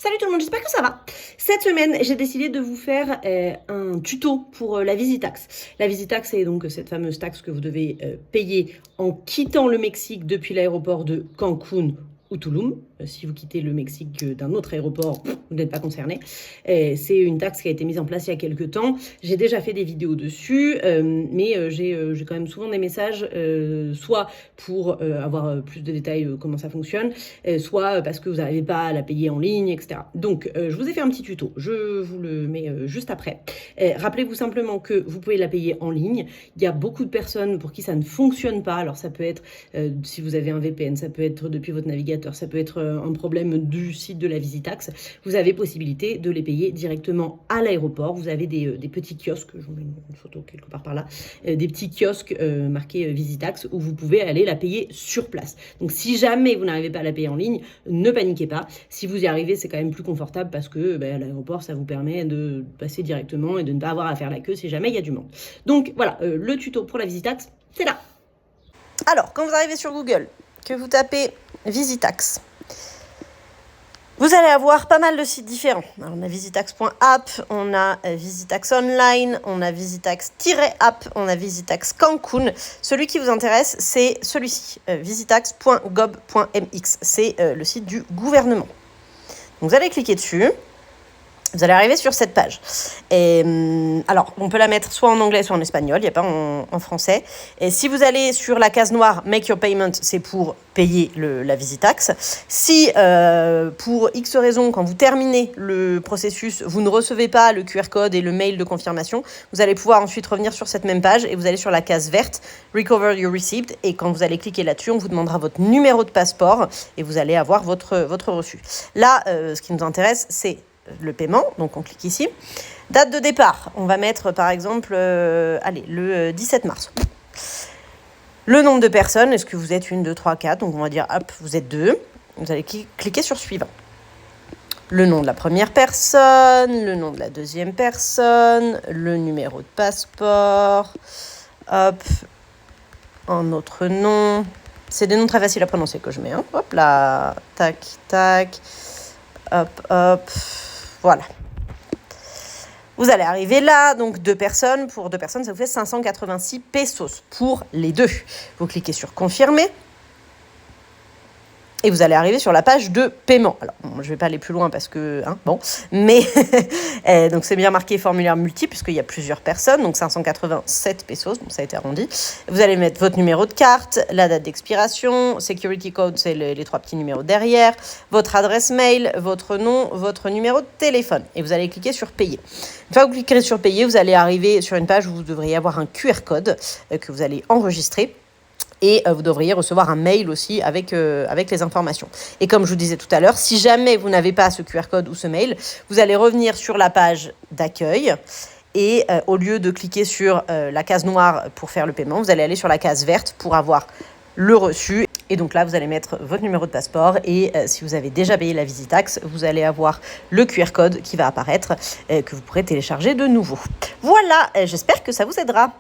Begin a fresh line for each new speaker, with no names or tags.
Salut tout le monde, j'espère que ça va. Cette semaine, j'ai décidé de vous faire un tuto pour la Visitax. La Visitax, c'est donc cette fameuse taxe que vous devez payer en quittant le Mexique depuis l'aéroport de Cancun ou Tulum. Si vous quittez le Mexique d'un autre aéroport, vous n'êtes pas concerné. C'est une taxe qui a été mise en place il y a quelques temps. J'ai déjà fait des vidéos dessus, mais j'ai quand même souvent des messages, soit pour avoir plus de détails comment ça fonctionne, soit parce que vous n'arrivez pas à la payer en ligne, etc. Donc, je vous ai fait un petit tuto. Je vous le mets juste après. Rappelez-vous simplement que vous pouvez la payer en ligne. Il y a beaucoup de personnes pour qui ça ne fonctionne pas. Alors, ça peut être, si vous avez un VPN, ça peut être depuis votre navigateur, ça peut être un problème du site de la Visitax. Vous avez possibilité de les payer directement à l'aéroport. Vous avez des petits kiosques, je vous mets une photo quelque part par là, des petits kiosques marqués Visitax où vous pouvez aller la payer sur place. Donc si jamais vous n'arrivez pas à la payer en ligne, ne paniquez pas. Si vous y arrivez, c'est quand même plus confortable parce que à l'aéroport, ça vous permet de passer directement et de ne pas avoir à faire la queue si jamais il y a du monde. Donc voilà, le tuto pour la Visitax, c'est là.
Alors, quand vous arrivez sur Google, que vous tapez Visitax, vous allez avoir pas mal de sites différents. Alors, on a visitax.app, on a Visitax Online, on a Visitax-app, on a Visitax Cancun. Celui qui vous intéresse, c'est celui-ci, visitax.gov.mx. C'est le site du gouvernement. Donc, vous allez cliquer dessus. Vous allez arriver sur cette page. Et, alors, on peut la mettre soit en anglais, soit en espagnol. Il n'y a pas en français. Et si vous allez sur la case noire « Make your payment », c'est pour payer la Visitax. Si, pour X raisons, quand vous terminez le processus, vous ne recevez pas le QR code et le mail de confirmation, vous allez pouvoir ensuite revenir sur cette même page et vous allez sur la case verte « Recover your receipt ». Et quand vous allez cliquer là-dessus, on vous demandera votre numéro de passeport et vous allez avoir votre reçu. Là, ce qui nous intéresse, c'est le paiement, donc on clique ici. Date de départ, on va mettre par exemple, le 17 mars. Le nombre de personnes, est-ce que vous êtes 1, 2, 3, 4, donc on va dire, hop, vous êtes 2. Vous allez cliquer sur suivant. Le nom de la première personne, le nom de la deuxième personne, le numéro de passeport, hop, un autre nom. C'est des noms très faciles à prononcer que je mets, hein. Hop là, tac, tac, hop, hop. Voilà. Vous allez arriver là, donc 2 personnes. Pour 2 personnes, ça vous fait 586 pesos pour les 2. Vous cliquez sur confirmer. Et vous allez arriver sur la page de paiement. Alors, bon, je ne vais pas aller plus loin parce que, mais donc c'est bien marqué formulaire multiple puisqu'il y a plusieurs personnes, donc 587 pesos, bon, ça a été arrondi. Vous allez mettre votre numéro de carte, la date d'expiration, security code, c'est les 3 petits numéros derrière, votre adresse mail, votre nom, votre numéro de téléphone. Et vous allez cliquer sur payer. Une fois que vous cliquerez sur payer, vous allez arriver sur une page où vous devriez avoir un QR code que vous allez enregistrer. Et vous devriez recevoir un mail aussi avec les informations. Et comme je vous disais tout à l'heure, si jamais vous n'avez pas ce QR code ou ce mail, vous allez revenir sur la page d'accueil. Et au lieu de cliquer sur la case noire pour faire le paiement, vous allez aller sur la case verte pour avoir le reçu. Et donc là, vous allez mettre votre numéro de passeport. Et si vous avez déjà payé la Visitax, vous allez avoir le QR code qui va apparaître, que vous pourrez télécharger de nouveau. Voilà, j'espère que ça vous aidera.